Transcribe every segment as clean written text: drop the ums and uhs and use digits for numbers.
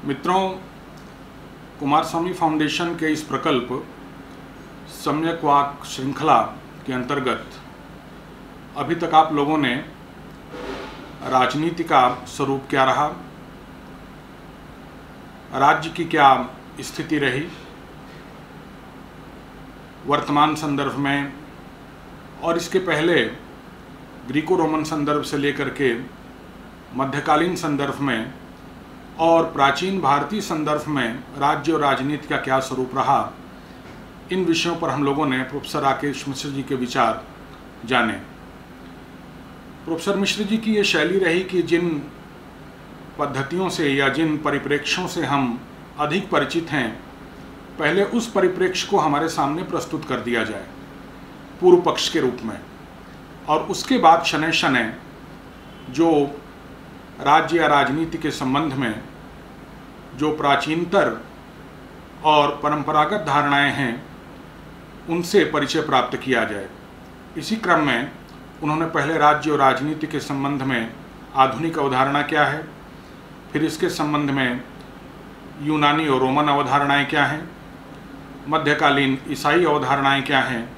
मित्रों, कुमारस्वामी फाउंडेशन के इस प्रकल्प सम्यक वाक श्रृंखला के अंतर्गत अभी तक आप लोगों ने राजनीति का स्वरूप क्या रहा, राज्य की क्या स्थिति रही, वर्तमान संदर्भ में और इसके पहले ग्रीको रोमन संदर्भ से लेकर के मध्यकालीन संदर्भ में और प्राचीन भारतीय संदर्भ में राज्य और राजनीति का क्या स्वरूप रहा, इन विषयों पर हम लोगों ने प्रोफेसर राकेश मिश्र जी के विचार जाने। प्रोफेसर मिश्र जी की ये शैली रही कि जिन पद्धतियों से या जिन परिप्रेक्ष्यों से हम अधिक परिचित हैं, पहले उस परिप्रेक्ष्य को हमारे सामने प्रस्तुत कर दिया जाए पूर्व पक्ष के रूप में, और उसके बाद शनै शनै जो राज्य या राजनीति के संबंध में जो प्राचीनतर और परंपरागत धारणाएं हैं उनसे परिचय प्राप्त किया जाए। इसी क्रम में उन्होंने पहले राज्य और राजनीति के संबंध में आधुनिक अवधारणा क्या है, फिर इसके संबंध में यूनानी और रोमन अवधारणाएं क्या हैं, मध्यकालीन ईसाई अवधारणाएं क्या हैं,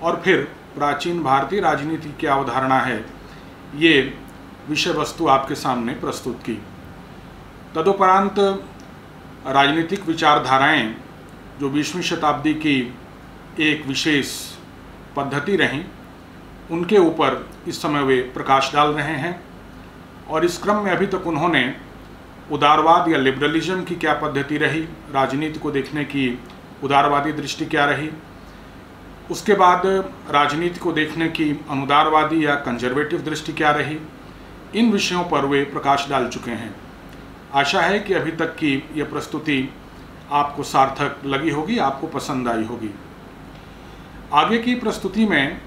और फिर प्राचीन भारतीय राजनीति की अवधारणा है, ये विषय वस्तु आपके सामने प्रस्तुत की। तदुपरांत राजनीतिक विचारधाराएं जो 20वीं शताब्दी की एक विशेष पद्धति रहीं, उनके ऊपर इस समय वे प्रकाश डाल रहे हैं। और इस क्रम में अभी तक उन्होंने उदारवाद या लिबरलिज्म की क्या पद्धति रही, राजनीति को देखने की उदारवादी दृष्टि क्या रही, उसके बाद राजनीति को देखने की अनुदारवादी या कंजर्वेटिव दृष्टि क्या रही, इन विषयों पर वे प्रकाश डाल चुके हैं। आशा है कि अभी तक की यह प्रस्तुति आपको सार्थक लगी होगी, आपको पसंद आई होगी। आगे की प्रस्तुति में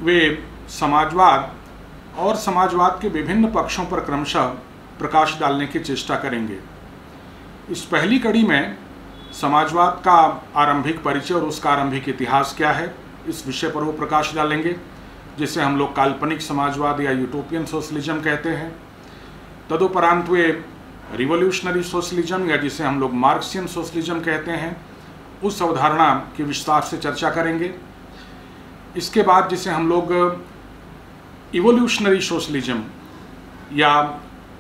वे समाजवाद और समाजवाद के विभिन्न पक्षों पर क्रमशः प्रकाश डालने की चेष्टा करेंगे। इस पहली कड़ी में समाजवाद का आरंभिक परिचय और उसका आरंभिक इतिहास क्या है, इस विषय पर वो प्रकाश डालेंगे, जिसे हम लोग काल्पनिक समाजवाद या यूटोपियन सोशलिज्म कहते हैं। तदुपरांत वे रिवोल्यूशनरी सोशलिज्म या जिसे हम लोग मार्क्सियन सोशलिज्म कहते हैं, उस अवधारणा की विस्तार से चर्चा करेंगे। इसके बाद जिसे हम लोग इवोल्यूशनरी सोशलिज्म या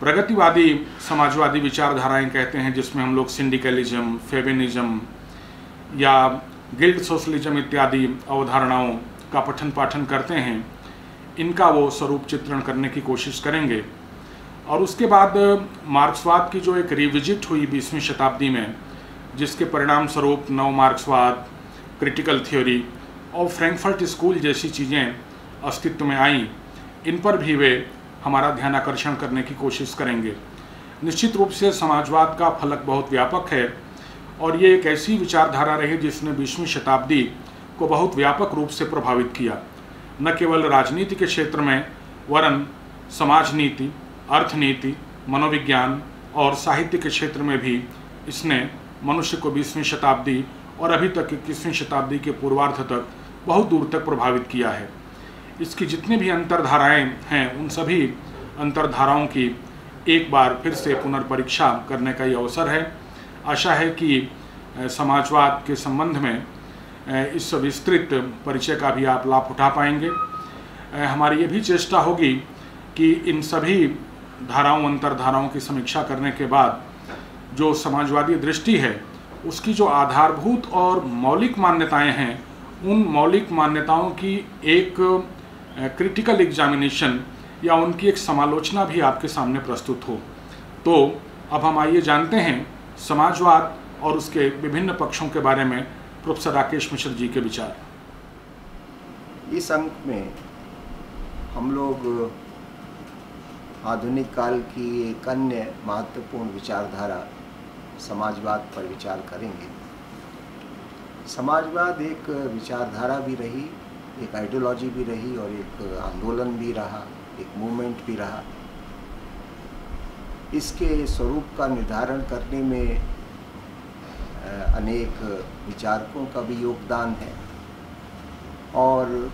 प्रगतिवादी समाजवादी विचारधाराएं कहते हैं, जिसमें हम लोग सिंडिकलिज्म, फेमिनिज्म या गिल्ड सोशलिज्म इत्यादि अवधारणाओं का पठन पाठन करते हैं, इनका वो स्वरूप चित्रण करने की कोशिश करेंगे। और उसके बाद मार्क्सवाद की जो एक रिविजिट हुई 20वीं शताब्दी में, जिसके परिणाम स्वरूप नव मार्क्सवाद, क्रिटिकल थ्योरी और फ्रैंकफर्ट स्कूल जैसी चीज़ें अस्तित्व में आईं, इन पर भी वे हमारा ध्यान आकर्षण करने की कोशिश करेंगे। निश्चित रूप से समाजवाद का फलक बहुत व्यापक है और ये एक ऐसी विचारधारा रही जिसने 20वीं शताब्दी को बहुत व्यापक रूप से प्रभावित किया, न केवल राजनीति के क्षेत्र में वरन समाज नीति, अर्थनीति, मनोविज्ञान और साहित्य के क्षेत्र में भी इसने मनुष्य को 20वीं शताब्दी और अभी तक 21वीं शताब्दी के पूर्वार्ध तक बहुत दूर तक प्रभावित किया है। इसकी जितनी भी अंतर्धाराएं हैं, उन सभी अंतर्धाराओं की एक बार फिर से पुनर्परीक्षा करने का ये अवसर है। आशा है कि समाजवाद के संबंध में इस विस्तृत परिचय का भी आप लाभ उठा पाएंगे। हमारी ये भी चेष्टा होगी कि इन सभी धाराओं अंतर्धाराओं की समीक्षा करने के बाद जो समाजवादी दृष्टि है, उसकी जो आधारभूत और मौलिक मान्यताएं हैं, उन मौलिक मान्यताओं की एक क्रिटिकल एग्जामिनेशन या उनकी एक समालोचना भी आपके सामने प्रस्तुत हो। तो अब हम आइए जानते हैं समाजवाद और उसके विभिन्न पक्षों के बारे में प्रोफेसर राकेश मिश्र जी के विचार। इस अंक में हम लोग आधुनिक काल की एक अन्य महत्वपूर्ण विचारधारा समाजवाद पर विचार करेंगे। समाजवाद एक विचारधारा भी रही, एक आइडियोलॉजी भी रही और एक आंदोलन भी रहा, एक मूवमेंट भी रहा। इसके स्वरूप का निर्धारण करने में अनेक विचारकों का भी योगदान है और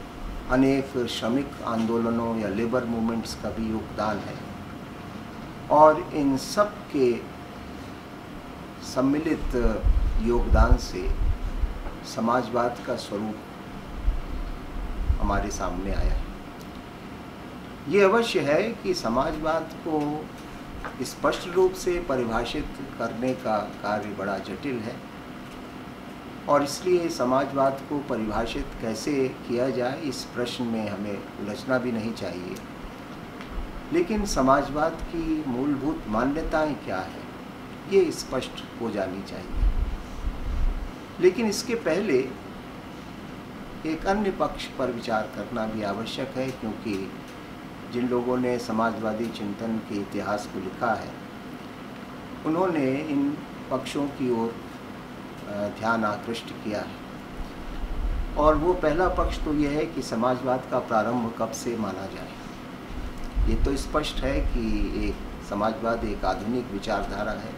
अनेक श्रमिक आंदोलनों या लेबर मूवमेंट्स का भी योगदान है। और इन सब के सम्मिलित योगदान से समाजवाद का स्वरूप हमारे सामने आया है। ये अवश्य है कि समाजवाद को स्पष्ट रूप से परिभाषित करने का कार्य बड़ा जटिल है और इसलिए समाजवाद को परिभाषित कैसे किया जाए इस प्रश्न में हमें उलझना भी नहीं चाहिए। लेकिन समाजवाद की मूलभूत मान्यताएं क्या है ये स्पष्ट हो जानी चाहिए। लेकिन इसके पहले एक अन्य पक्ष पर विचार करना भी आवश्यक है, क्योंकि जिन लोगों ने समाजवादी चिंतन के इतिहास को लिखा है उन्होंने इन पक्षों की ओर ध्यान आकृष्ट किया है। और वो पहला पक्ष तो यह है कि समाजवाद का प्रारंभ कब से माना जाए। ये तो स्पष्ट है कि एक समाजवाद एक आधुनिक विचारधारा है,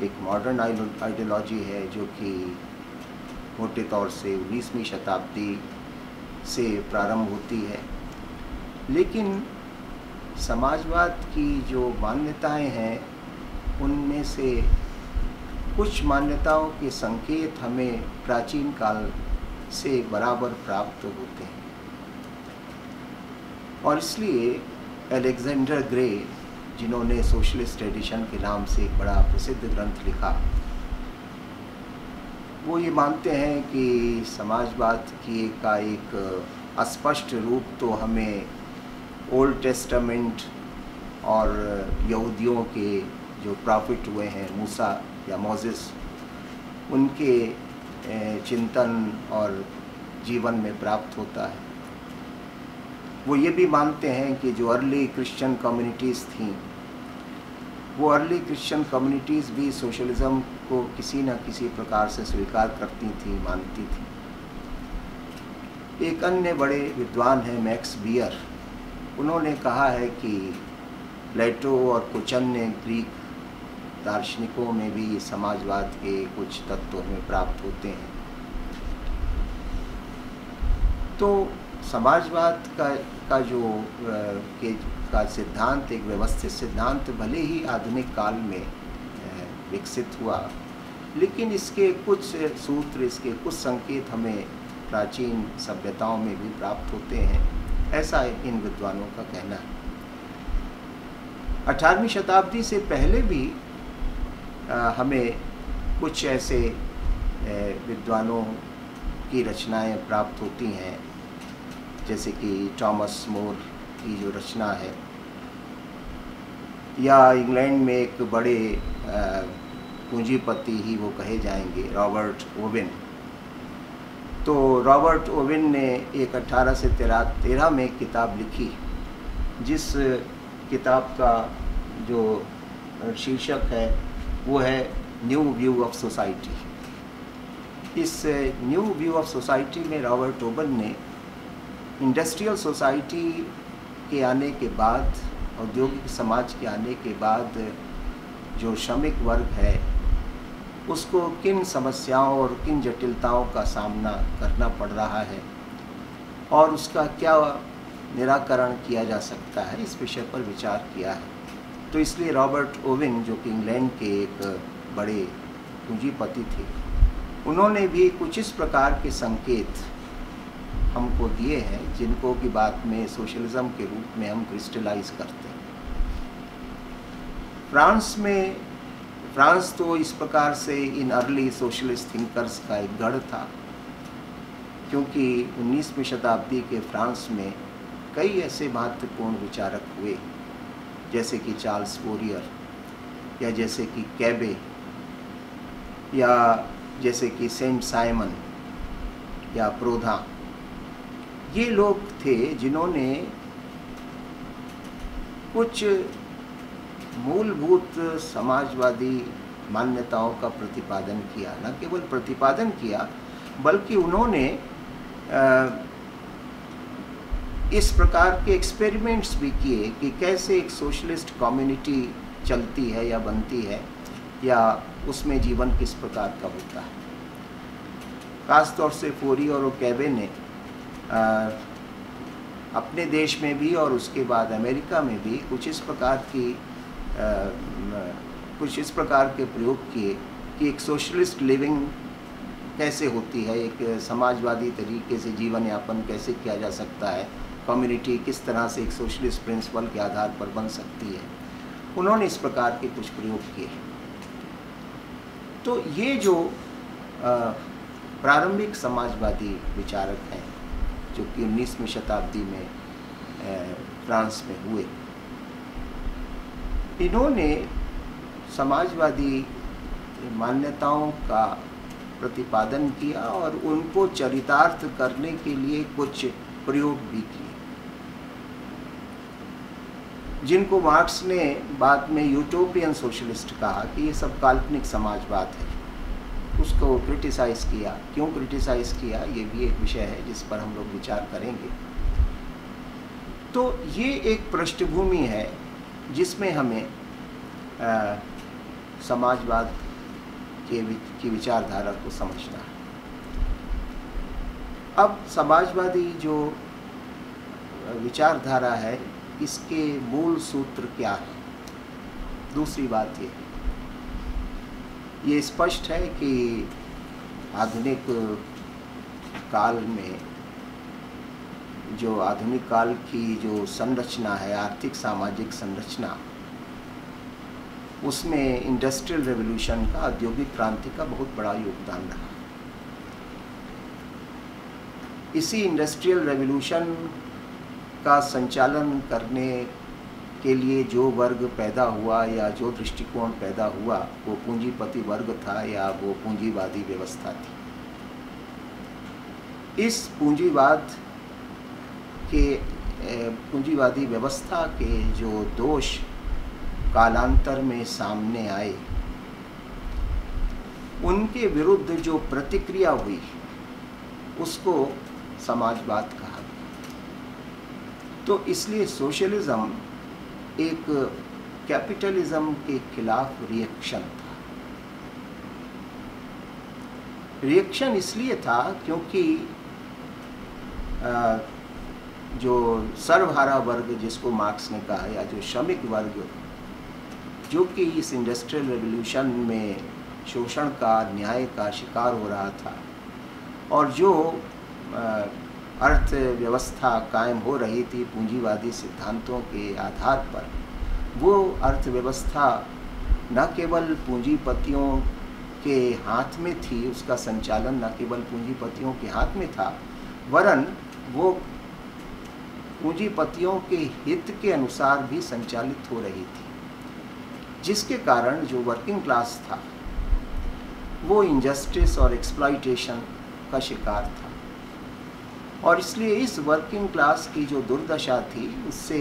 एक मॉडर्न आइडियोलॉजी है जो कि मोटे तौर से 19वीं शताब्दी से प्रारंभ होती है। लेकिन समाजवाद की जो मान्यताएं हैं उनमें से कुछ मान्यताओं के संकेत हमें प्राचीन काल से बराबर प्राप्त होते हैं और इसलिए अलेक्जेंडर ग्रे, जिन्होंने सोशलिस्ट एडिशन के नाम से एक बड़ा प्रसिद्ध ग्रंथ लिखा, वो ये मानते हैं कि समाजवाद का एक अस्पष्ट रूप तो हमें ओल्ड टेस्टामेंट और यहूदियों के जो प्रॉफिट हुए हैं मूसा या मोसेस, उनके चिंतन और जीवन में प्राप्त होता है। वो ये भी मानते हैं कि जो अर्ली क्रिश्चियन कम्युनिटीज़ थीं वो अर्ली क्रिश्चियन कम्युनिटीज़ भी सोशलिज़म को किसी न किसी प्रकार से स्वीकार करती थी, मानती थी। एक अन्य बड़े विद्वान हैं मैक्स बियर, उन्होंने कहा है कि प्लेटो और कुछ अन्य ग्रीक दार्शनिकों में भी समाजवाद के कुछ तत्व हमें प्राप्त होते हैं। तो समाजवाद का सिद्धांत एक व्यवस्थित सिद्धांत भले ही आधुनिक काल में विकसित हुआ, लेकिन इसके कुछ सूत्र, इसके कुछ संकेत हमें प्राचीन सभ्यताओं में भी प्राप्त होते हैं, ऐसा इन विद्वानों का कहना है। 18वीं शताब्दी से पहले भी हमें कुछ ऐसे विद्वानों की रचनाएं प्राप्त होती हैं, जैसे कि थॉमस मोर की जो रचना है, या इंग्लैंड में एक बड़े पूंजीपति ही वो कहे जाएंगे, रॉबर्ट ओवेन। तो रॉबर्ट ओवेन ने एक 1813 में एक किताब लिखी, जिस किताब का जो शीर्षक है वो है न्यू व्यू ऑफ सोसाइटी। इस न्यू व्यू ऑफ सोसाइटी में रॉबर्ट ओवेन ने इंडस्ट्रियल सोसाइटी के आने के बाद, औद्योगिक समाज के आने के बाद जो श्रमिक वर्ग है उसको किन समस्याओं और किन जटिलताओं का सामना करना पड़ रहा है और उसका क्या निराकरण किया जा सकता है, इस विषय पर विचार किया है। तो इसलिए रॉबर्ट ओवेन, जो कि इंग्लैंड के एक बड़े पूंजीपति थे, उन्होंने भी कुछ इस प्रकार के संकेत हमको दिए हैं जिनको कि बाद में सोशलिज्म के रूप में हम क्रिस्टलाइज करते हैं। फ्रांस तो इस प्रकार से इन अर्ली सोशलिस्ट थिंकर्स का एक गढ़ था, क्योंकि 19वीं शताब्दी के फ्रांस में कई ऐसे महत्वपूर्ण विचारक हुए, जैसे कि चार्ल्स फोरियर, या जैसे कि कैबे, या जैसे कि सेंट साइमन या प्रोधा। ये लोग थे जिन्होंने कुछ मूलभूत समाजवादी मान्यताओं का प्रतिपादन किया। न केवल प्रतिपादन किया बल्कि उन्होंने इस प्रकार के एक्सपेरिमेंट्स भी किए कि कैसे एक सोशलिस्ट कम्युनिटी चलती है या बनती है, या उसमें जीवन किस प्रकार का होता है। खास तौर से फोरियर और कैबे ने अपने देश में भी और उसके बाद अमेरिका में भी कुछ इस प्रकार की कुछ इस प्रकार के प्रयोग किए कि एक सोशलिस्ट लिविंग कैसे होती है, एक समाजवादी तरीके से जीवन यापन कैसे किया जा सकता है, कम्युनिटी किस तरह से एक सोशलिस्ट प्रिंसिपल के आधार पर बन सकती है। उन्होंने इस प्रकार के कुछ प्रयोग किए। तो ये जो प्रारंभिक समाजवादी विचारक हैं जो कि 19वीं शताब्दी में फ्रांस में हुए, इन्होंने समाजवादी मान्यताओं का प्रतिपादन किया और उनको चरितार्थ करने के लिए कुछ प्रयोग भी किए, जिनको मार्क्स ने बाद में यूटोपियन सोशलिस्ट कहा कि ये सब काल्पनिक समाजवाद है। उसको क्रिटिसाइज़ किया। क्यों क्रिटिसाइज़ किया, ये भी एक विषय है जिस पर हम लोग विचार करेंगे। तो ये एक पृष्ठभूमि है जिसमें हमें समाजवाद की विचारधारा को समझना है। अब समाजवादी जो विचारधारा है, इसके मूल सूत्र क्या है? दूसरी बात ये स्पष्ट है कि आधुनिक काल में जो आधुनिक काल की जो संरचना है, आर्थिक सामाजिक संरचना, उसमें इंडस्ट्रियल रेवोल्यूशन का, औद्योगिक क्रांति का बहुत बड़ा योगदान रहा। इसी इंडस्ट्रियल रेवोल्यूशन का संचालन करने के लिए जो वर्ग पैदा हुआ या जो दृष्टिकोण पैदा हुआ, वो पूंजीपति वर्ग था या वो पूंजीवादी व्यवस्था थी। इस पूंजीवादी व्यवस्था के जो दोष कालांतर में सामने आए, उनके विरुद्ध जो प्रतिक्रिया हुई, उसको समाजवाद कहा गया। तो इसलिए सोशलिज्म एक कैपिटलिज्म के खिलाफ रिएक्शन था। रिएक्शन इसलिए था क्योंकि जो सर्वहारा वर्ग जिसको मार्क्स ने कहा, या जो श्रमिक वर्ग, जो कि इस इंडस्ट्रियल रेवोल्यूशन में शोषण का, अन्याय का शिकार हो रहा था, और जो अर्थव्यवस्था कायम हो रही थी पूंजीवादी सिद्धांतों के आधार पर, वो अर्थव्यवस्था न केवल पूंजीपतियों के हाथ में थी, उसका संचालन न केवल पूंजीपतियों के हाथ में था, वरन वो पूंजीपतियों के हित के अनुसार भी संचालित हो रही थी, जिसके कारण जो वर्किंग क्लास था वो इनजस्टिस और एक्सप्लॉइटेशन का शिकार था। और इसलिए इस वर्किंग क्लास की जो दुर्दशा थी, उससे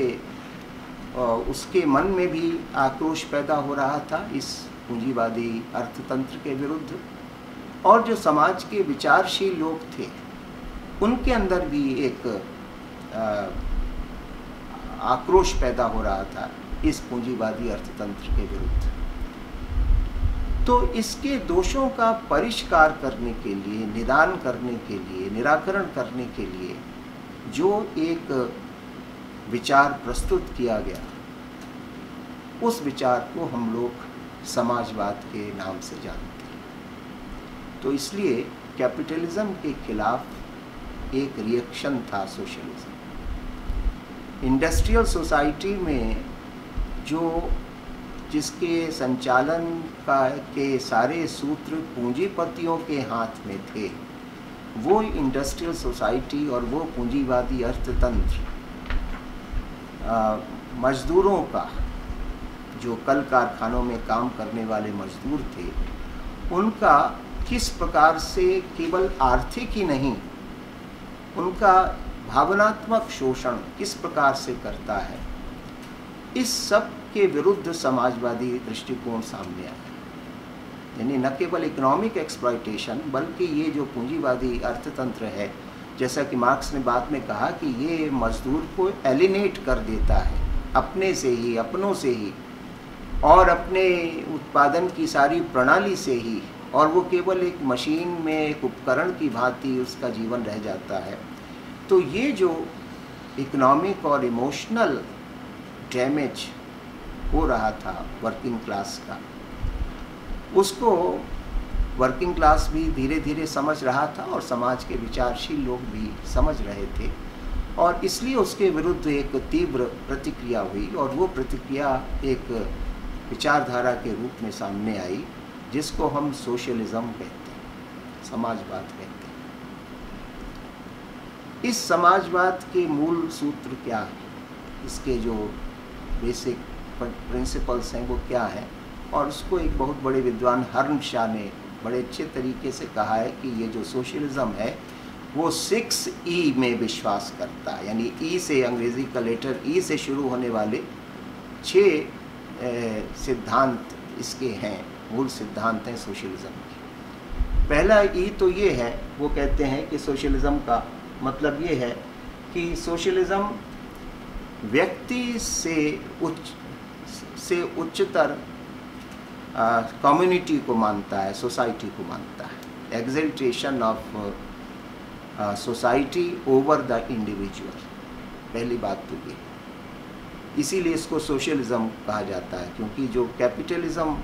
उसके मन में भी आक्रोश पैदा हो रहा था इस पूंजीवादी अर्थतंत्र के विरुद्ध, और जो समाज के विचारशील लोग थे, उनके अंदर भी एक आक्रोश पैदा हो रहा था इस पूंजीवादी अर्थतंत्र के विरुद्ध। तो इसके दोषों का परिष्कार करने के लिए, निदान करने के लिए, निराकरण करने के लिए जो एक विचार प्रस्तुत किया गया, उस विचार को हम लोग समाजवाद के नाम से जानते हैं। तो इसलिए कैपिटलिज्म के खिलाफ एक रिएक्शन था सोशलिज्म। इंडस्ट्रियल सोसाइटी में जिसके संचालन के सारे सूत्र पूंजीपतियों के हाथ में थे, वो इंडस्ट्रियल सोसाइटी और वो पूंजीवादी अर्थतंत्र मजदूरों का, जो कल कारखानों में काम करने वाले मजदूर थे, उनका किस प्रकार से केवल आर्थिक ही नहीं, उनका भावनात्मक शोषण किस प्रकार से करता है, इस सब के विरुद्ध समाजवादी दृष्टिकोण सामने आया। यानी न केवल इकोनॉमिक एक्सप्लॉइटेशन, बल्कि ये जो पूंजीवादी अर्थतंत्र है, जैसा कि मार्क्स ने बाद में कहा कि ये मजदूर को एलिनेट कर देता है अपने से ही, अपनों से ही, और अपने उत्पादन की सारी प्रणाली से ही, और वो केवल एक मशीन में, एक उपकरण की भांति उसका जीवन रह जाता है। तो ये जो इकोनॉमिक और इमोशनल डैमेज हो रहा था वर्किंग क्लास का, उसको वर्किंग क्लास भी धीरे धीरे समझ रहा था और समाज के विचारशील लोग भी समझ रहे थे, और इसलिए उसके विरुद्ध एक तीव्र प्रतिक्रिया हुई, और वो प्रतिक्रिया एक विचारधारा के रूप में सामने आई जिसको हम सोशलिज्म कहते हैं, समाजवाद कहते हैं। इस समाजवाद के मूल सूत्र क्या है, इसके जो बेसिक प्रिंसिपल्स हैं वो क्या है, और उसको एक बहुत बड़े विद्वान हर्नशाह ने बड़े अच्छे तरीके से कहा है कि ये जो सोशलिज्म है वो 6E में विश्वास करता है, यानी ई से, अंग्रेजी का लेटर ई से शुरू होने वाले 6 सिद्धांत इसके हैं, मूल सिद्धांत हैं सोशलिज्म के। पहला ई तो ये है, वो कहते हैं कि सोशलिज्म का मतलब ये है कि सोशलिज्म व्यक्ति से उच्चतर कम्युनिटी को मानता है, सोसाइटी को मानता है, exaltation of society over the individual. पहली बात तो ये, इसीलिए इसको सोशलिज्म कहा जाता है, क्योंकि जो कैपिटलिज्म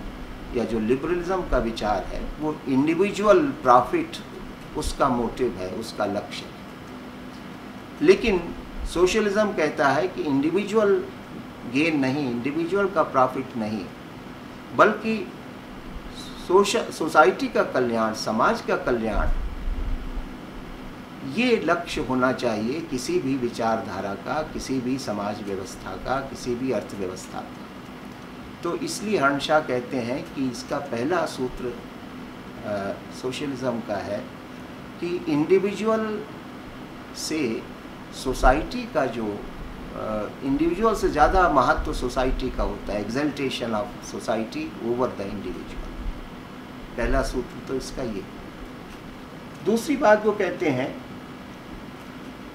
या जो लिबरलिज्म का विचार है वो इंडिविजुअल प्रॉफिट उसका मोटिव है, उसका लक्ष्य है। लेकिन सोशलिज्म कहता है कि इंडिविजुअल गेन नहीं, इंडिविजुअल का प्रॉफिट नहीं, बल्कि सोसाइटी का कल्याण, समाज का कल्याण, ये लक्ष्य होना चाहिए किसी भी विचारधारा का, किसी भी समाज व्यवस्था का, किसी भी अर्थव्यवस्था का। तो इसलिए हर्नशाह कहते हैं कि इसका पहला सूत्र सोशलिज्म का है कि इंडिविजुअल से सोसाइटी का जो इंडिविजुअल से ज़्यादा महत्व सोसाइटी का होता है, exaltation of society over the individual. पहला सूत्र तो इसका ये। दूसरी बात वो कहते हैं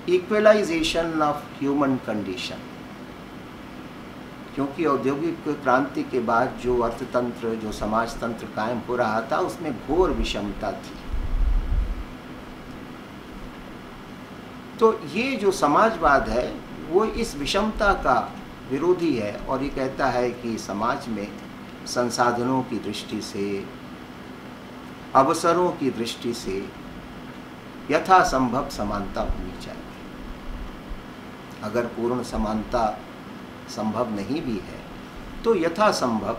इक्वलाइजेशन ऑफ ह्यूमन कंडीशन, क्योंकि औद्योगिक क्रांति के बाद जो अर्थतंत्र, जो समाजतंत्र कायम हो रहा था उसमें घोर विषमता थी। तो ये जो समाजवाद है वो इस विषमता का विरोधी है, और ये कहता है कि समाज में संसाधनों की दृष्टि से, अवसरों की दृष्टि से यथासंभव समानता होनी चाहिए। अगर पूर्ण समानता संभव नहीं भी है तो यथासंभव,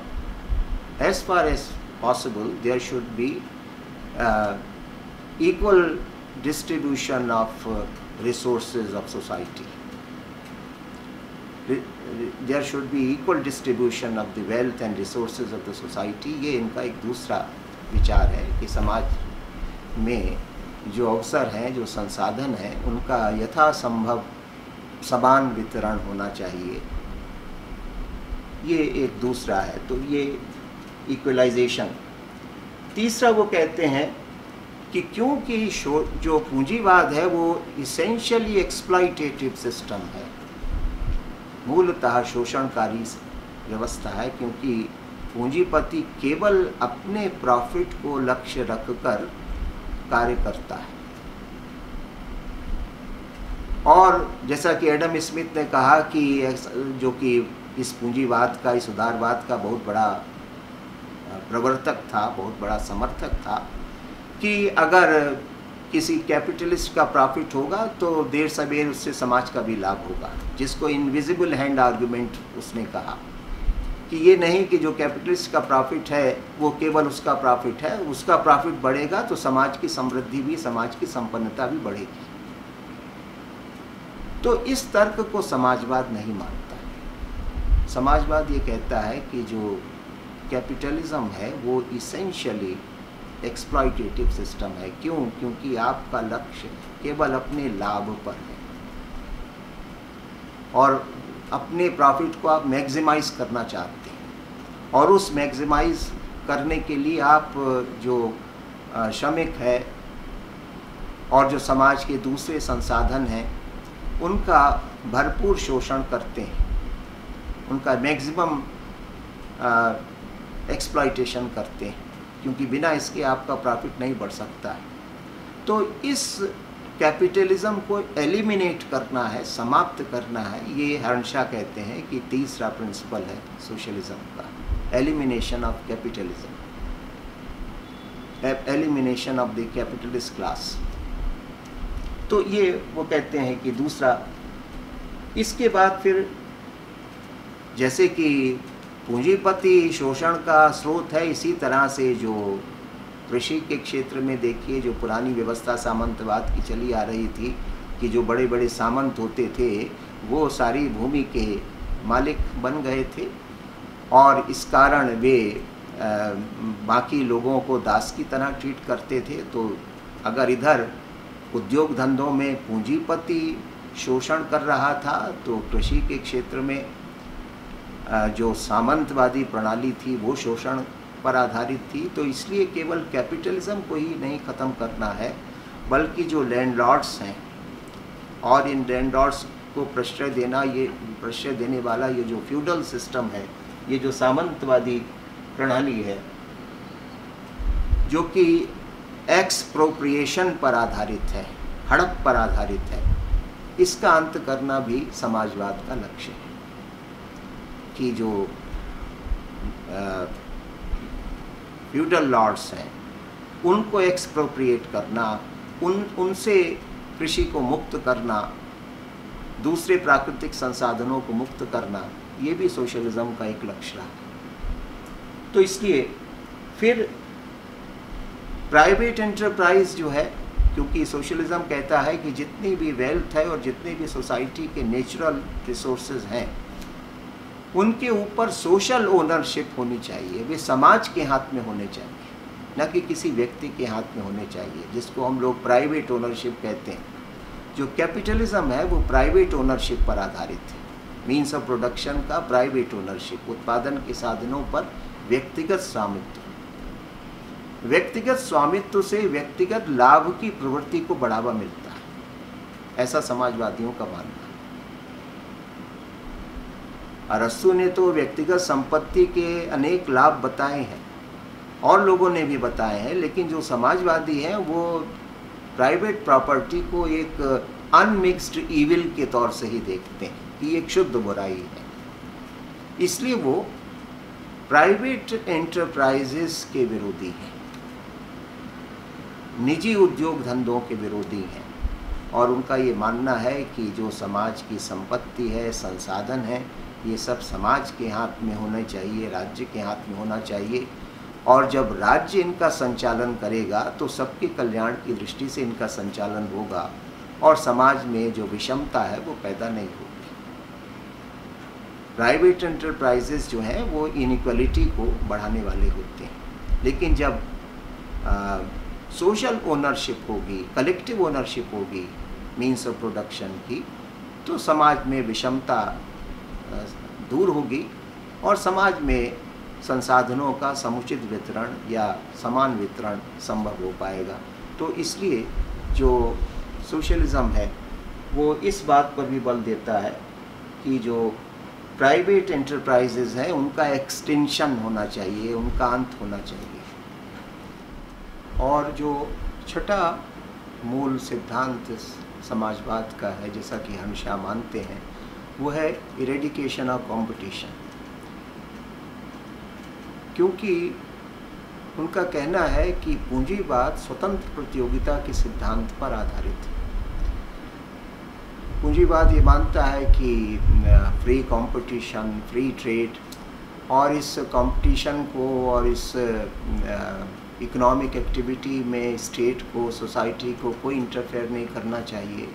as far as possible, there should be equal distribution of resources of society. There should be equal distribution of the wealth and resources of the society. ये इनका एक दूसरा विचार है कि समाज में जो अवसर हैं, जो संसाधन हैं, उनका यथासंभव समान वितरण होना चाहिए। ये एक दूसरा है, तो ये इक्वलाइजेशन। तीसरा वो कहते हैं कि क्योंकि जो पूंजीवाद है वो इसेंशियली एक्सप्लॉइटेटिव सिस्टम है, मूलतः शोषणकारी व्यवस्था है, क्योंकि पूंजीपति केवल अपने प्रॉफिट को लक्ष्य रखकर कार्य करता है। और जैसा कि एडम स्मिथ ने कहा कि जो कि इस पूंजीवाद का, इस उदारवाद का बहुत बड़ा प्रवर्तक था, बहुत बड़ा समर्थक था, कि अगर किसी कैपिटलिस्ट का प्रॉफिट होगा तो देर सवेर उससे समाज का भी लाभ होगा, जिसको इनविजिबल हैंड आर्गुमेंट उसने कहा कि ये नहीं कि जो कैपिटलिस्ट का प्रॉफिट है वो केवल उसका प्रॉफिट है, उसका प्रॉफिट बढ़ेगा तो समाज की समृद्धि भी, समाज की संपन्नता भी बढ़ेगी। तो इस तर्क को समाजवाद नहीं मानता है। समाजवाद ये कहता है कि जो कैपिटलिज्म है वो इसेंशियली एक्सप्लॉइटेटिव सिस्टम है। क्यों? क्योंकि आपका लक्ष्य केवल अपने लाभ पर है और अपने प्रॉफिट को आप मैक्सिमाइज करना चाहते हैं, और उस मैक्सिमाइज करने के लिए आप जो श्रमिक है और जो समाज के दूसरे संसाधन हैं उनका भरपूर शोषण करते हैं, उनका मैक्सिमम एक्सप्लॉइटेशन करते हैं, क्योंकि बिना इसके आपका प्रॉफिट नहीं बढ़ सकता है। तो इस कैपिटलिज्म को एलिमिनेट करना है, समाप्त करना है, ये हर्नशाह कहते हैं कि तीसरा प्रिंसिपल है सोशलिज्म का, elimination of capitalism. Elimination of the capitalist class. तो ये वो कहते हैं कि दूसरा। इसके बाद फिर जैसे कि पूंजीपति शोषण का स्रोत है, इसी तरह से जो कृषि के क्षेत्र में देखिए, जो पुरानी व्यवस्था सामंतवाद की चली आ रही थी कि जो बड़े बड़े सामंत होते थे वो सारी भूमि के मालिक बन गए थे और इस कारण वे बाकी लोगों को दास की तरह ट्रीट करते थे। तो अगर इधर उद्योग धंधों में पूंजीपति शोषण कर रहा था तो कृषि के क्षेत्र में जो सामंतवादी प्रणाली थी वो शोषण पर आधारित थी। तो इसलिए केवल कैपिटलिज्म को ही नहीं ख़त्म करना है, बल्कि जो लैंडलॉर्ड्स हैं और इन लैंडलॉर्ड्स को प्रश्रय देने वाला ये जो फ्यूडल सिस्टम है, ये जो सामंतवादी प्रणाली है जो कि एक्सप्रोप्रिएशन पर आधारित है, हड़प पर आधारित है, इसका अंत करना भी समाजवाद का लक्ष्य है। कि जो फ्यूडल लॉर्ड्स हैं उनको एक्सप्रोप्रिएट करना, उनसे कृषि को मुक्त करना, दूसरे प्राकृतिक संसाधनों को मुक्त करना, ये भी सोशलिज्म का एक लक्ष्य रहा। तो इसलिए फिर प्राइवेट एंटरप्राइज जो है, क्योंकि सोशलिज्म कहता है कि जितनी भी वेल्थ है और जितनी भी सोसाइटी के नेचुरल रिसोर्सेज हैं उनके ऊपर सोशल ओनरशिप होनी चाहिए, वे समाज के हाथ में होने चाहिए, न कि किसी व्यक्ति के हाथ में होने चाहिए, जिसको हम लोग प्राइवेट ओनरशिप कहते हैं। जो कैपिटलिज्म है वो प्राइवेट ओनरशिप पर आधारित है, मीन्स ऑफ प्रोडक्शन का प्राइवेट ओनरशिप, उत्पादन के साधनों पर व्यक्तिगत स्वामित्व। व्यक्तिगत स्वामित्व से व्यक्तिगत लाभ की प्रवृत्ति को बढ़ावा मिलता है, ऐसा समाजवादियों का मानना है। अरस्तु ने तो व्यक्तिगत संपत्ति के अनेक लाभ बताए हैं और लोगों ने भी बताए हैं, लेकिन जो समाजवादी हैं वो प्राइवेट प्रॉपर्टी को एक अनमिक्स्ड ईविल के तौर से ही देखते हैं कि एक शुद्ध बुराई है। इसलिए वो प्राइवेट एंटरप्राइजेस के विरोधी हैं, निजी उद्योग धंधों के विरोधी हैं और उनका ये मानना है कि जो समाज की संपत्ति है, संसाधन है, ये सब समाज के हाथ में होने चाहिए, राज्य के हाथ में होना चाहिए। और जब राज्य इनका संचालन करेगा तो सबके कल्याण की दृष्टि से इनका संचालन होगा और समाज में जो विषमता है वो पैदा नहीं होगी। प्राइवेट एंटरप्राइजेस जो हैं वो इनइक्वालिटी को बढ़ाने वाले होते हैं, लेकिन जब सोशल ओनरशिप होगी, कलेक्टिव ओनरशिप होगी मीन्स ऑफ प्रोडक्शन की, तो समाज में विषमता दूर होगी और समाज में संसाधनों का समुचित वितरण या समान वितरण संभव हो पाएगा। तो इसलिए जो सोशलिज्म है वो इस बात पर भी बल देता है कि जो प्राइवेट एंटरप्राइजेज हैं उनका एक्सटेंशन होना चाहिए, उनका अंत होना चाहिए। और जो छठा मूल सिद्धांत समाजवाद का है, जैसा कि हमेशा मानते हैं, वो है इरेडिकेशन ऑफ कंपटीशन। क्योंकि उनका कहना है कि पूंजीवाद स्वतंत्र प्रतियोगिता के सिद्धांत पर आधारित है। पूंजीवाद ये मानता है कि फ्री कंपटीशन, फ्री ट्रेड, और इस कंपटीशन को और इस इकोनॉमिक एक्टिविटी में स्टेट को, सोसाइटी को कोई इंटरफेयर नहीं करना चाहिए,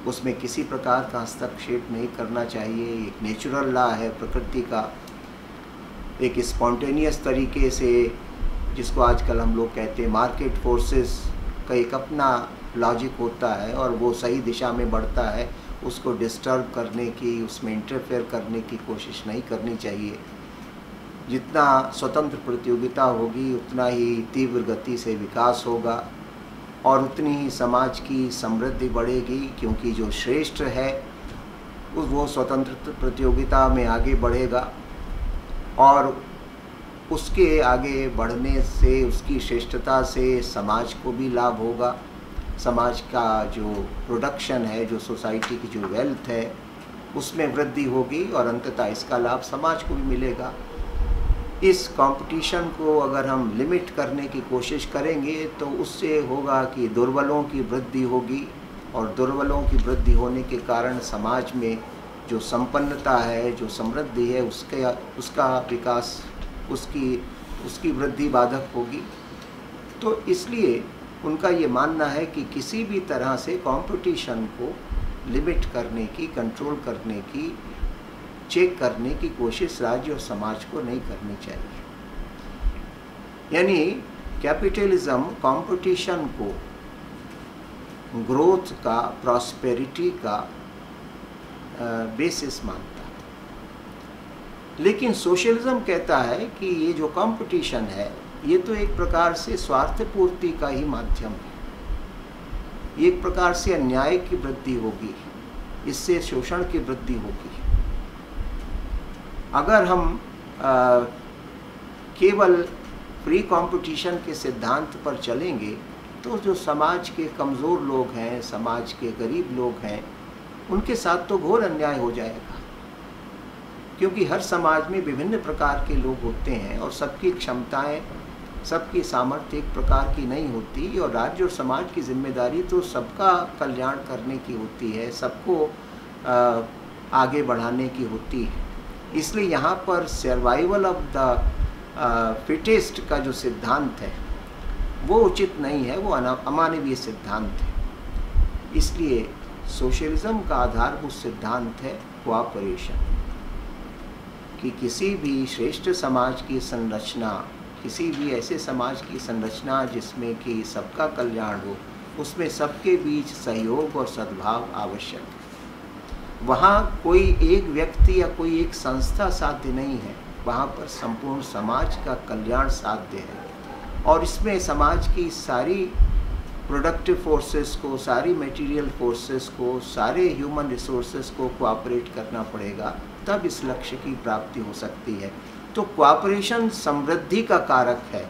उसमें किसी प्रकार का हस्तक्षेप नहीं करना चाहिए। एक नेचुरल लॉ है प्रकृति का, एक स्पॉन्टेनियस तरीके से, जिसको आजकल हम लोग कहते हैं मार्केट फोर्सेस का एक अपना लॉजिक होता है और वो सही दिशा में बढ़ता है, उसको डिस्टर्ब करने की, उसमें इंटरफेयर करने की कोशिश नहीं करनी चाहिए। जितना स्वतंत्र प्रतियोगिता होगी उतना ही तीव्र गति से विकास होगा और उतनी ही समाज की समृद्धि बढ़ेगी, क्योंकि जो श्रेष्ठ है वो स्वतंत्र प्रतियोगिता में आगे बढ़ेगा और उसके आगे बढ़ने से, उसकी श्रेष्ठता से समाज को भी लाभ होगा। समाज का जो प्रोडक्शन है, जो सोसाइटी की जो वेल्थ है, उसमें वृद्धि होगी और अंततः इसका लाभ समाज को भी मिलेगा। इस कंपटीशन को अगर हम लिमिट करने की कोशिश करेंगे तो उससे होगा कि दुर्बलों की वृद्धि होगी, और दुर्बलों की वृद्धि होने के कारण समाज में जो संपन्नता है, जो समृद्धि है, उसका विकास, उसकी वृद्धि बाधक होगी। तो इसलिए उनका ये मानना है कि किसी भी तरह से कंपटीशन को लिमिट करने की, कंट्रोल करने की, चेक करने की कोशिश राज्य और समाज को नहीं करनी चाहिए। यानी कैपिटलिज्म कंपटीशन को ग्रोथ का, प्रॉस्पेरिटी का बेसिस मानता है। लेकिन सोशलिज्म कहता है कि ये जो कंपटीशन है ये तो एक प्रकार से स्वार्थ पूर्ति का ही माध्यम है। एक प्रकार से अन्याय की वृद्धि होगी, इससे शोषण की वृद्धि होगी। अगर हम केवल फ्री कंपटीशन के सिद्धांत पर चलेंगे तो जो समाज के कमज़ोर लोग हैं, समाज के गरीब लोग हैं, उनके साथ तो घोर अन्याय हो जाएगा, क्योंकि हर समाज में विभिन्न प्रकार के लोग होते हैं और सबकी क्षमताएं, सबकी सामर्थ्य एक प्रकार की नहीं होती। और राज्य और समाज की जिम्मेदारी तो सबका कल्याण करने की होती है, सबको आगे बढ़ाने की होती है। इसलिए यहाँ पर सर्वाइवल ऑफ द फिटेस्ट का जो सिद्धांत है वो उचित नहीं है, वो अमानवीय सिद्धांत है। इसलिए सोशलिज्म का आधारभूत सिद्धांत है कोऑपरेशन, कि किसी भी श्रेष्ठ समाज की संरचना, किसी भी ऐसे समाज की संरचना जिसमें कि सबका कल्याण हो, उसमें सबके बीच सहयोग और सद्भाव आवश्यक है। वहाँ कोई एक व्यक्ति या कोई एक संस्था साध्य नहीं है, वहाँ पर संपूर्ण समाज का कल्याण साध्य है। और इसमें समाज की सारी प्रोडक्टिव फोर्सेस को, सारी मटेरियल फोर्सेस को, सारे ह्यूमन रिसोर्सेस को कोऑपरेट करना पड़ेगा, तब इस लक्ष्य की प्राप्ति हो सकती है। तो कोऑपरेशन समृद्धि का कारक है,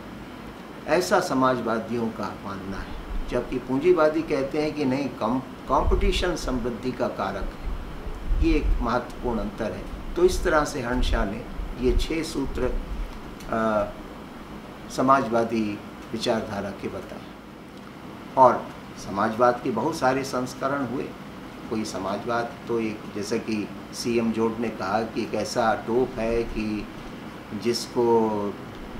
ऐसा समाजवादियों का मानना है, जबकि पूंजीवादी कहते हैं कि नहीं, कंपटीशन समृद्धि का कारक है। ये एक महत्वपूर्ण अंतर है। तो इस तरह से हर्नशा ने ये 6 सूत्र समाजवादी विचारधारा के बताए। और समाजवाद के बहुत सारे संस्करण हुए। कोई समाजवाद तो एक, जैसे कि सीएम जोड ने कहा कि एक ऐसा टोप है कि जिसको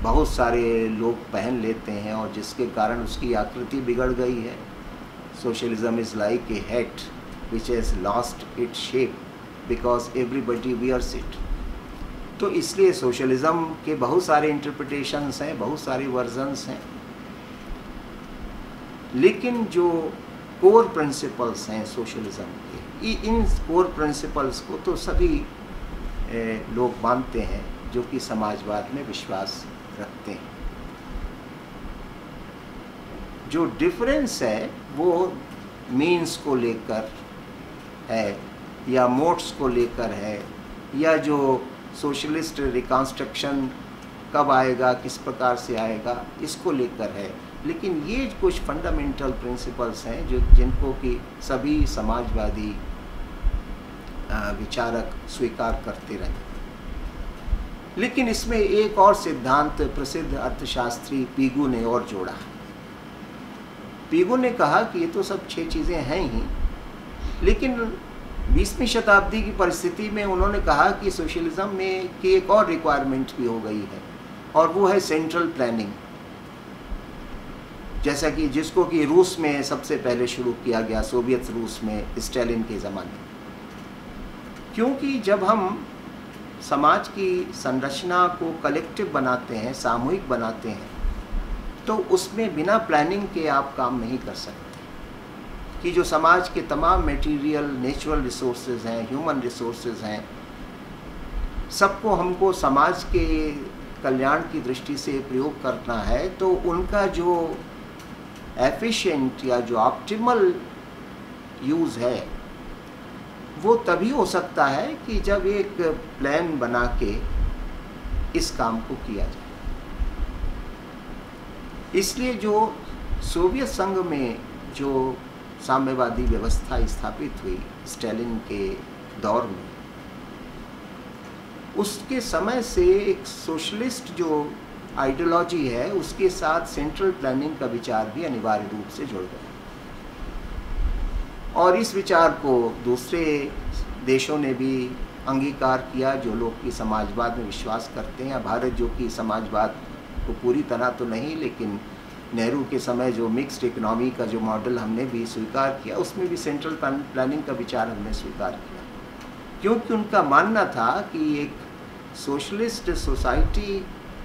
बहुत सारे लोग पहन लेते हैं और जिसके कारण उसकी आकृति बिगड़ गई है। Socialism is like a hat which has lost its shape because everybody wears it। तो इसलिए सोशलिज्म के बहुत सारे इंटरप्रिटेशंस हैं, बहुत सारे वर्जन्स हैं, लेकिन जो कोर प्रिंसिपल्स हैं सोशलिज्म के, इन कोर प्रिंसिपल्स को तो सभी लोग मानते हैं जो कि समाजवाद में विश्वास रखते हैं। जो डिफरेंस है वो मीन्स को लेकर है, या मोड्स को लेकर है, या जो सोशलिस्ट रिकॉन्स्ट्रक्शन कब आएगा, किस प्रकार से आएगा, इसको लेकर है। लेकिन ये कुछ फंडामेंटल प्रिंसिपल्स हैं जो जिनको कि सभी समाजवादी विचारक स्वीकार करते रहे। लेकिन इसमें एक और सिद्धांत प्रसिद्ध अर्थशास्त्री पीगू ने और जोड़ा। पीगू ने कहा कि ये तो सब 6 चीज़ें हैं ही, लेकिन 20वीं शताब्दी की परिस्थिति में उन्होंने कहा कि सोशलिज्म में की एक और रिक्वायरमेंट भी हो गई है, और वो है सेंट्रल प्लानिंग। जैसा कि जिसको कि रूस में सबसे पहले शुरू किया गया, सोवियत रूस में स्टालिन के ज़माने। क्योंकि जब हम समाज की संरचना को कलेक्टिव बनाते हैं, सामूहिक बनाते हैं, तो उसमें बिना प्लानिंग के आप काम नहीं कर सकते। कि जो समाज के तमाम मटेरियल, नेचुरल रिसोर्सेज हैं, ह्यूमन रिसोर्सेज हैं, सबको हमको समाज के कल्याण की दृष्टि से प्रयोग करना है, तो उनका जो एफिशिएंट या जो ऑप्टिमल यूज़ है वो तभी हो सकता है कि जब एक प्लान बना के इस काम को किया जाए। इसलिए जो सोवियत संघ में जो साम्यवादी व्यवस्था स्थापित हुई स्टालिन के दौर में, उसके समय से एक सोशलिस्ट जो आइडियोलॉजी है उसके साथ सेंट्रल प्लानिंग का विचार भी अनिवार्य रूप से जुड़ गया, और इस विचार को दूसरे देशों ने भी अंगीकार किया जो लोग कि समाजवाद में विश्वास करते हैं। भारत जो कि समाजवाद को पूरी तरह तो नहीं, लेकिन नेहरू के समय जो मिक्स्ड इकोनॉमी का जो मॉडल हमने भी स्वीकार किया, उसमें भी सेंट्रल प्लानिंग का विचार हमने स्वीकार किया, क्योंकि उनका मानना था कि एक सोशलिस्ट सोसाइटी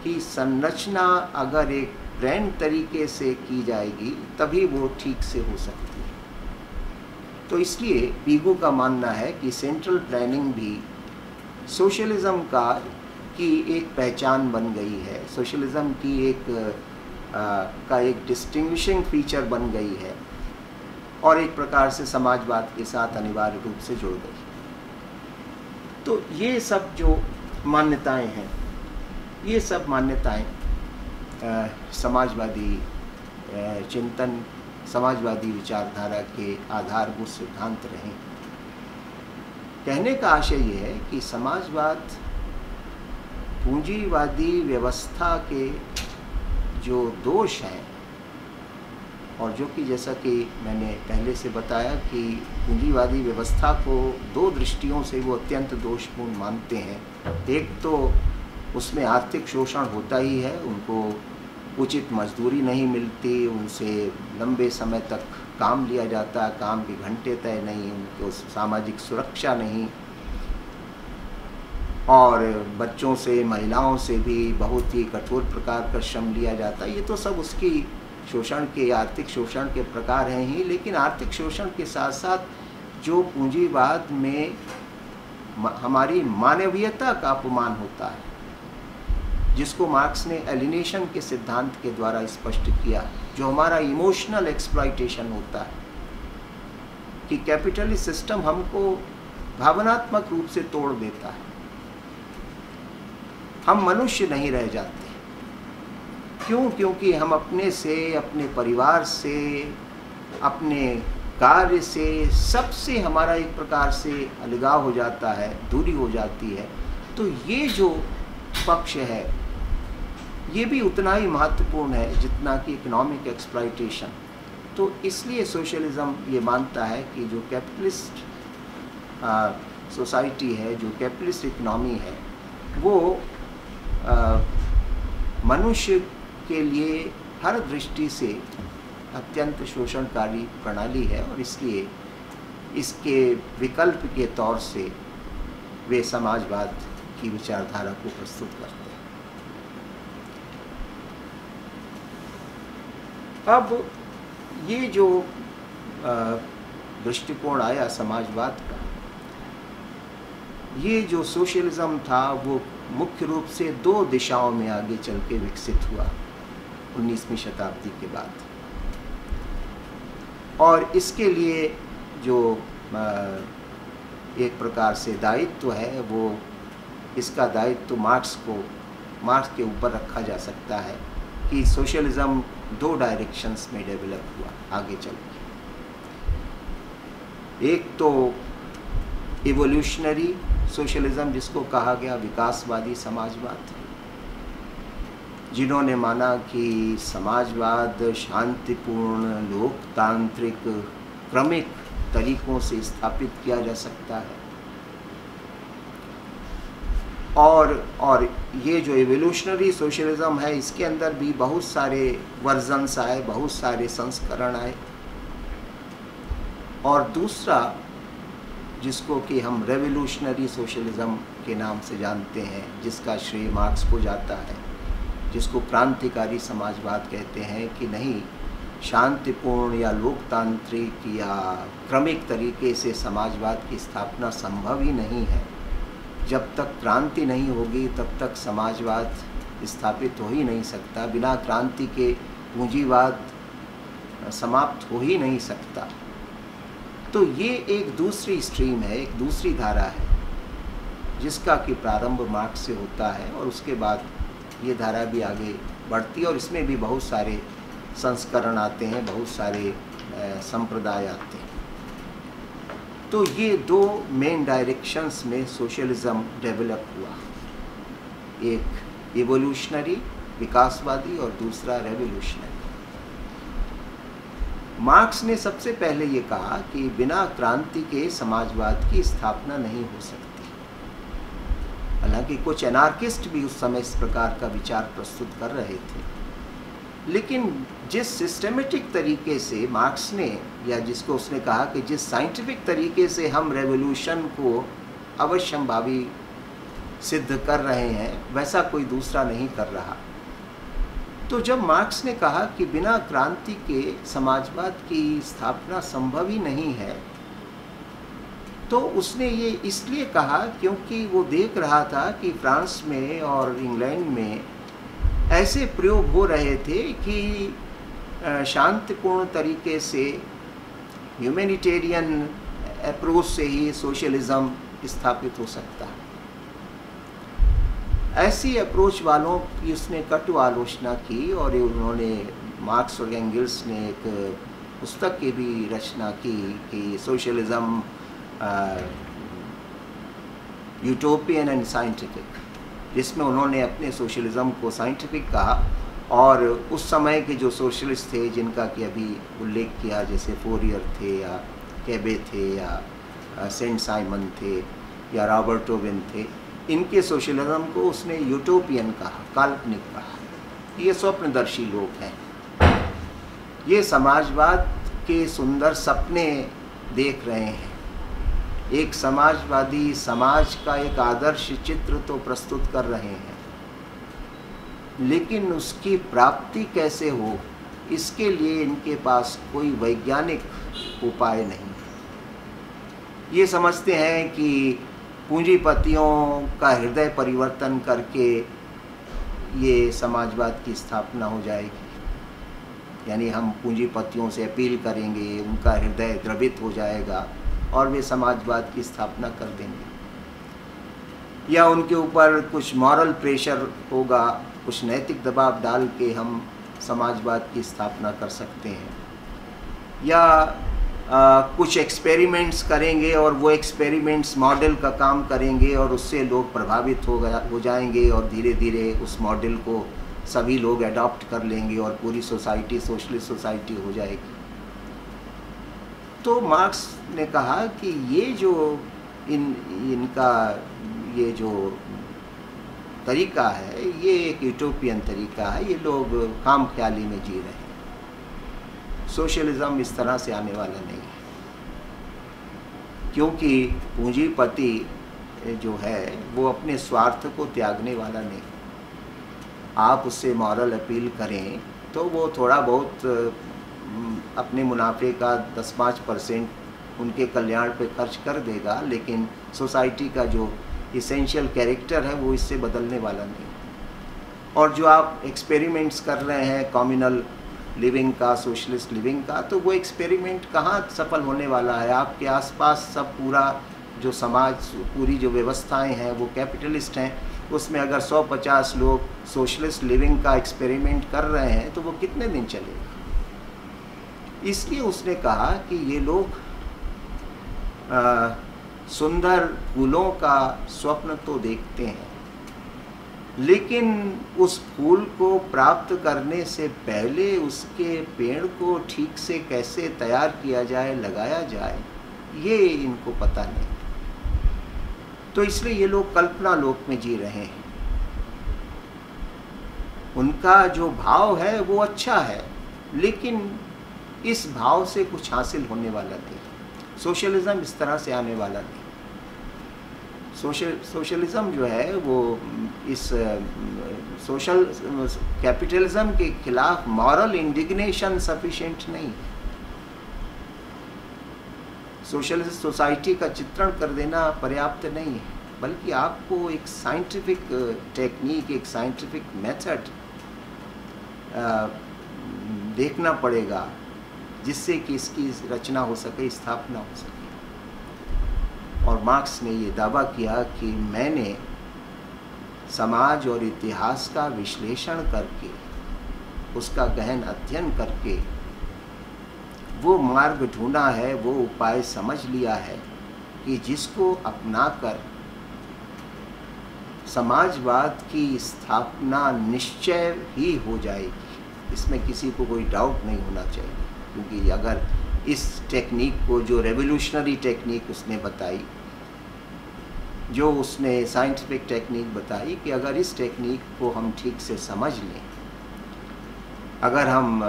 की संरचना अगर एक ब्रांड तरीके से की जाएगी तभी वो ठीक से हो सकती है। तो इसलिए पीगू का मानना है कि सेंट्रल प्लानिंग भी सोशलिज्म की एक पहचान बन गई है, सोशलिज्म की एक डिस्टिंग्विशिंग फीचर बन गई है, और एक प्रकार से समाजवाद के साथ अनिवार्य रूप से जुड़ गई। तो ये सब जो मान्यताएं हैं, ये सब मान्यताएं समाजवादी चिंतन, समाजवादी विचारधारा के आधारभूत सिद्धांत रहे। कहने का आशय ये है कि समाजवाद पूंजीवादी व्यवस्था के जो दोष हैं, और जो कि जैसा कि मैंने पहले से बताया कि पूंजीवादी व्यवस्था को दो दृष्टियों से वो अत्यंत दोषपूर्ण मानते हैं। एक तो उसमें आर्थिक शोषण होता ही है, उनको उचित मजदूरी नहीं मिलती, उनसे लंबे समय तक काम लिया जाता है, काम के घंटे तय नहीं, उनको सामाजिक सुरक्षा नहीं, और बच्चों से महिलाओं से भी बहुत ही कठोर प्रकार का श्रम लिया जाता है। ये तो सब उसकी शोषण के, आर्थिक शोषण के प्रकार हैं ही, लेकिन आर्थिक शोषण के साथ साथ जो पूंजीवाद में हमारी मानवीयता का अपमान होता है, जिसको मार्क्स ने एलिनेशन के सिद्धांत के द्वारा स्पष्ट किया, जो हमारा इमोशनल एक्सप्लॉयटेशन होता है कि कैपिटलिस्ट सिस्टम हमको भावनात्मक रूप से तोड़ देता है, हम मनुष्य नहीं रह जाते। क्यों? क्योंकि हम अपने से, अपने परिवार से, अपने कार्य से, सबसे हमारा एक प्रकार से अलगाव हो जाता है, दूरी हो जाती है। तो ये जो पक्ष है ये भी उतना ही महत्वपूर्ण है जितना कि इकोनॉमिक एक्सप्लॉयटेशन। तो इसलिए सोशलिज्म ये मानता है कि जो कैपिटलिस्ट सोसाइटी है, जो कैपिटलिस्ट इकोनॉमी है, वो मनुष्य के लिए हर दृष्टि से अत्यंत शोषणकारी प्रणाली है, और इसलिए इसके विकल्प के तौर से वे समाजवाद की विचारधारा को प्रस्तुत करते हैं। अब ये जो दृष्टिकोण आया समाजवाद का, ये जो सोशलिज्म था वो मुख्य रूप से दो दिशाओं में आगे चल के विकसित हुआ 19वीं शताब्दी के बाद, और इसके लिए जो एक प्रकार से दायित्व है, वो इसका दायित्व मार्क्स के ऊपर रखा जा सकता है कि सोशलिज्म दो डायरेक्शंस में डेवलप हुआ आगे चल के। एक तो इवोल्यूशनरी सोशलिज्म, जिसको कहा गया विकासवादी समाजवाद, जिन्होंने माना कि समाजवाद शांतिपूर्ण, लोकतांत्रिक, क्रमिक तरीकों से स्थापित किया जा सकता है, और ये जो इवोल्यूशनरी सोशलिज्म है, इसके अंदर भी बहुत सारे वर्जन्स आए, बहुत सारे संस्करण आए। और दूसरा, जिसको कि हम रेवोल्यूशनरी सोशलिज्म के नाम से जानते हैं, जिसका श्रेय मार्क्स को जाता है, जिसको क्रांतिकारी समाजवाद कहते हैं, कि नहीं, शांतिपूर्ण या लोकतांत्रिक या क्रमिक तरीके से समाजवाद की स्थापना संभव ही नहीं है। जब तक क्रांति नहीं होगी तब तक समाजवाद स्थापित हो ही नहीं सकता, बिना क्रांति के पूंजीवाद समाप्त हो ही नहीं सकता। तो ये एक दूसरी स्ट्रीम है, एक दूसरी धारा है, जिसका कि प्रारंभ मार्क्स से होता है, और उसके बाद ये धारा भी आगे बढ़ती है, और इसमें भी बहुत सारे संस्करण आते हैं, बहुत सारे संप्रदाय आते हैं। तो ये दो मेन डायरेक्शंस में सोशलिज्म डेवलप हुआ। एक इवोल्यूशनरी विकासवादी और दूसरा रेवोल्यूशनरी। मार्क्स ने सबसे पहले ये कहा कि बिना क्रांति के समाजवाद की स्थापना नहीं हो सकती। हालांकि कुछ एनार्किस्ट भी उस समय इस प्रकार का विचार प्रस्तुत कर रहे थे, लेकिन जिस सिस्टमेटिक तरीके से मार्क्स ने, या जिसको उसने कहा कि जिस साइंटिफिक तरीके से हम रेवोल्यूशन को अवश्यंभावी सिद्ध कर रहे हैं, वैसा कोई दूसरा नहीं कर रहा। तो जब मार्क्स ने कहा कि बिना क्रांति के समाजवाद की स्थापना संभव ही नहीं है, तो उसने ये इसलिए कहा क्योंकि वो देख रहा था कि फ्रांस में और इंग्लैंड में ऐसे प्रयोग हो रहे थे कि शांतिपूर्ण तरीके से ह्यूमैनिटेरियन अप्रोच से ही सोशलिज्म स्थापित हो सकता है। ऐसी अप्रोच वालों की उसने कटु आलोचना की और उन्होंने, मार्क्स और एंगल्स ने एक पुस्तक की भी रचना की कि सोशलिज्म यूटोपियन एंड साइंटिफिक, जिसमें उन्होंने अपने सोशलिज्म को साइंटिफिक कहा और उस समय के जो सोशलिस्ट थे जिनका कि अभी उल्लेख किया, जैसे फोरियर थे या कैबे थे या सेंट साइमन थे या रॉबर्ट ओवेन थे, इनके सोशलिज्म को उसने यूटोपियन कहा, काल्पनिक कहा। ये स्वप्नदर्शी लोग हैं, ये समाजवाद के सुंदर सपने देख रहे हैं। एक समाजवादी समाज का एक आदर्श चित्र तो प्रस्तुत कर रहे हैं, लेकिन उसकी प्राप्ति कैसे हो, इसके लिए इनके पास कोई वैज्ञानिक उपाय नहीं। ये समझते हैं कि पूंजीपतियों का हृदय परिवर्तन करके ये समाजवाद की स्थापना हो जाएगी, यानी हम पूंजीपतियों से अपील करेंगे, उनका हृदय द्रवित हो जाएगा और वे समाजवाद की स्थापना कर देंगे, या उनके ऊपर कुछ मॉरल प्रेशर होगा, कुछ नैतिक दबाव डाल के हम समाजवाद की स्थापना कर सकते हैं, या कुछ एक्सपेरिमेंट्स करेंगे और वो एक्सपेरिमेंट्स मॉडल का काम करेंगे और उससे लोग प्रभावित हो जाएंगे और धीरे धीरे उस मॉडल को सभी लोग अडॉप्ट कर लेंगे और पूरी सोसाइटी सोशलिस्ट सोसाइटी हो जाएगी। तो मार्क्स ने कहा कि ये जो इनका ये जो तरीका है, ये एक यूटोपियन तरीका है, ये लोग काम ख्याली में जी रहे हैं। सोशलिज्म इस तरह से आने वाला नहीं है, क्योंकि पूंजीपति जो है वो अपने स्वार्थ को त्यागने वाला नहीं। आप उससे मॉरल अपील करें तो वो थोड़ा बहुत अपने मुनाफे का 10-5% उनके कल्याण पे खर्च कर देगा, लेकिन सोसाइटी का जो इसेंशियल कैरेक्टर है वो इससे बदलने वाला नहीं। और जो आप एक्सपेरिमेंट्स कर रहे हैं कम्युनल लिविंग का, सोशलिस्ट लिविंग का, तो वो एक्सपेरिमेंट कहाँ सफल होने वाला है। आपके आसपास सब पूरा जो समाज, पूरी जो व्यवस्थाएं हैं वो कैपिटलिस्ट हैं, उसमें अगर 100-50 लोग सोशलिस्ट लिविंग का एक्सपेरिमेंट कर रहे हैं तो वो कितने दिन चलेगा। इसलिए उसने कहा कि ये लोग सुंदर फूलों का स्वप्न तो देखते हैं, लेकिन उस फूल को प्राप्त करने से पहले उसके पेड़ को ठीक से कैसे तैयार किया जाए, लगाया जाए, ये इनको पता नहीं। तो इसलिए ये लोग कल्पना लोक में जी रहे हैं। उनका जो भाव है वो अच्छा है, लेकिन इस भाव से कुछ हासिल होने वाला नहीं। सोशलिज्म इस तरह से आने वाला नहीं। सोशलिज्म जो है वो इस सोशल कैपिटलिज्म के खिलाफ मॉरल इंडिग्नेशन सफिशिएंट नहीं है। सोशलिस्ट सोसाइटी का चित्रण कर देना पर्याप्त नहीं है, बल्कि आपको एक साइंटिफिक टेक्निक, एक साइंटिफिक मेथड देखना पड़ेगा जिससे कि इसकी रचना हो सके, स्थापना हो सके। और मार्क्स ने ये दावा किया कि मैंने समाज और इतिहास का विश्लेषण करके, उसका गहन अध्ययन करके वो मार्ग ढूंढा है, वो उपाय समझ लिया है कि जिसको अपनाकर समाजवाद की स्थापना निश्चय ही हो जाएगी, इसमें किसी को कोई डाउट नहीं होना चाहिए। क्योंकि अगर इस टेक्निक को, जो रेवोल्यूशनरी टेक्निक उसने बताई, जो उसने साइंटिफिक टेक्निक बताई, कि अगर इस टेक्निक को हम ठीक से समझ लें, अगर हम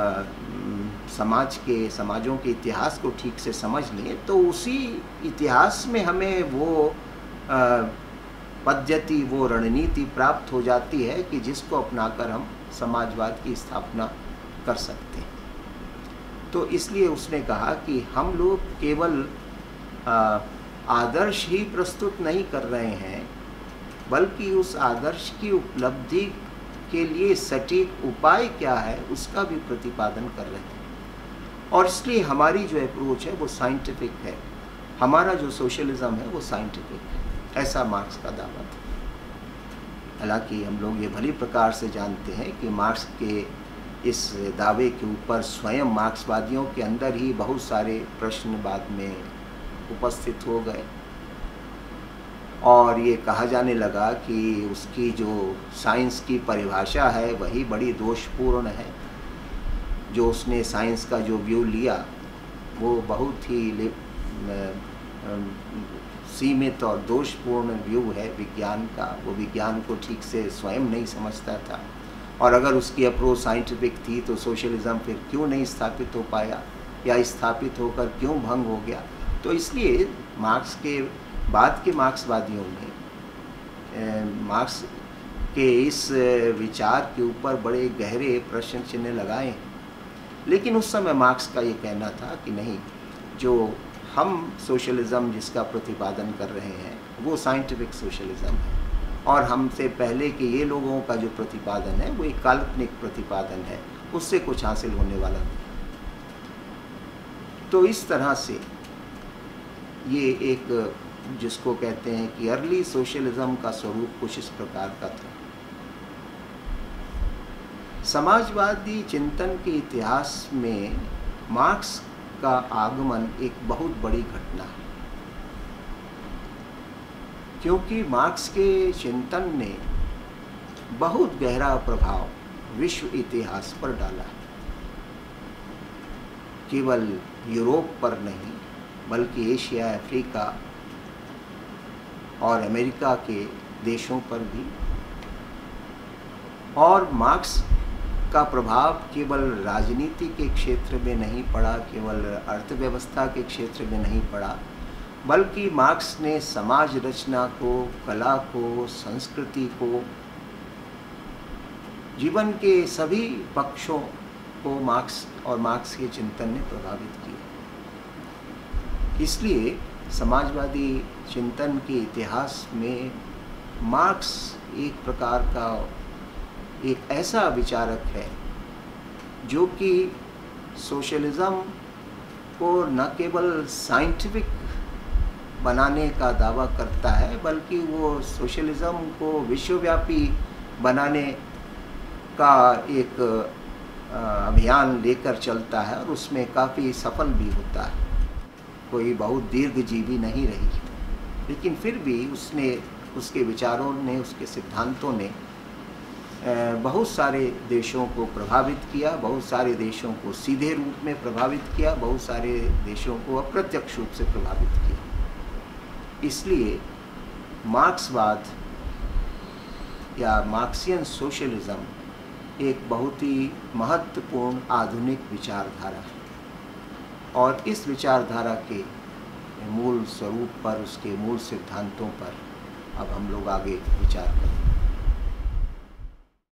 समाजों के इतिहास को ठीक से समझ लें, तो उसी इतिहास में हमें वो पद्धति, वो रणनीति प्राप्त हो जाती है कि जिसको अपनाकर हम समाजवाद की स्थापना कर सकते हैं। तो इसलिए उसने कहा कि हम लोग केवल आदर्श ही प्रस्तुत नहीं कर रहे हैं, बल्कि उस आदर्श की उपलब्धि के लिए सटीक उपाय क्या है उसका भी प्रतिपादन कर रहे हैं। और इसलिए हमारी जो अप्रोच है वो साइंटिफिक है, हमारा जो सोशलिज्म है वो साइंटिफिक है, ऐसा मार्क्स का दावा था। हालांकि हम लोग ये भली प्रकार से जानते हैं कि मार्क्स के इस दावे के ऊपर स्वयं मार्क्सवादियों के अंदर ही बहुत सारे प्रश्न बाद में उपस्थित हो गए, और ये कहा जाने लगा कि उसकी जो साइंस की परिभाषा है वही बड़ी दोषपूर्ण है। जो उसने साइंस का जो व्यू लिया वो बहुत ही सीमित और दोषपूर्ण व्यू है विज्ञान का। वो विज्ञान को ठीक से स्वयं नहीं समझता था, और अगर उसकी अप्रोच साइंटिफिक थी तो सोशलिज्म फिर क्यों नहीं स्थापित हो पाया, या स्थापित होकर क्यों भंग हो गया। तो इसलिए मार्क्स के बाद के मार्क्सवादियों ने मार्क्स के इस विचार के ऊपर बड़े गहरे प्रश्न चिन्ह लगाए हैं। लेकिन उस समय मार्क्स का ये कहना था कि नहीं, जो हम सोशलिज्म जिसका प्रतिपादन कर रहे हैं वो साइंटिफिक सोशलिज्म है, और हमसे पहले के ये लोगों का जो प्रतिपादन है वो एक काल्पनिक प्रतिपादन है, उससे कुछ हासिल होने वाला नहीं। तो इस तरह से ये एक, जिसको कहते हैं कि अर्ली सोशलिज्म का स्वरूप कुछ इस प्रकार का था। समाजवादी चिंतन के इतिहास में मार्क्स का आगमन एक बहुत बड़ी घटना है, क्योंकि मार्क्स के चिंतन ने बहुत गहरा प्रभाव विश्व इतिहास पर डाला है। केवल यूरोप पर नहीं, बल्कि एशिया, अफ्रीका और अमेरिका के देशों पर भी। और मार्क्स का प्रभाव केवल राजनीति के क्षेत्र में नहीं पड़ा, केवल अर्थव्यवस्था के क्षेत्र में नहीं पड़ा, बल्कि मार्क्स ने समाज रचना को, कला को, संस्कृति को, जीवन के सभी पक्षों को मार्क्स और मार्क्स के चिंतन ने प्रभावित किया। इसलिए समाजवादी चिंतन के इतिहास में मार्क्स एक प्रकार का एक ऐसा विचारक है जो कि सोशलिज्म को न केवल साइंटिफिक बनाने का दावा करता है, बल्कि वो सोशलिज्म को विश्वव्यापी बनाने का एक अभियान लेकर चलता है, और उसमें काफ़ी सफल भी होता है। कोई बहुत दीर्घजीवी नहीं रही, लेकिन फिर भी उसके विचारों ने, उसके सिद्धांतों ने बहुत सारे देशों को प्रभावित किया, बहुत सारे देशों को सीधे रूप में प्रभावित किया, बहुत सारे देशों को अप्रत्यक्ष रूप से प्रभावित किया। इसलिए मार्क्सवाद या मार्क्सियन सोशलिज्म एक बहुत ही महत्वपूर्ण आधुनिक विचारधारा है, और इस विचारधारा के मूल स्वरूप पर, उसके मूल सिद्धांतों पर अब हम लोग आगे विचार करें।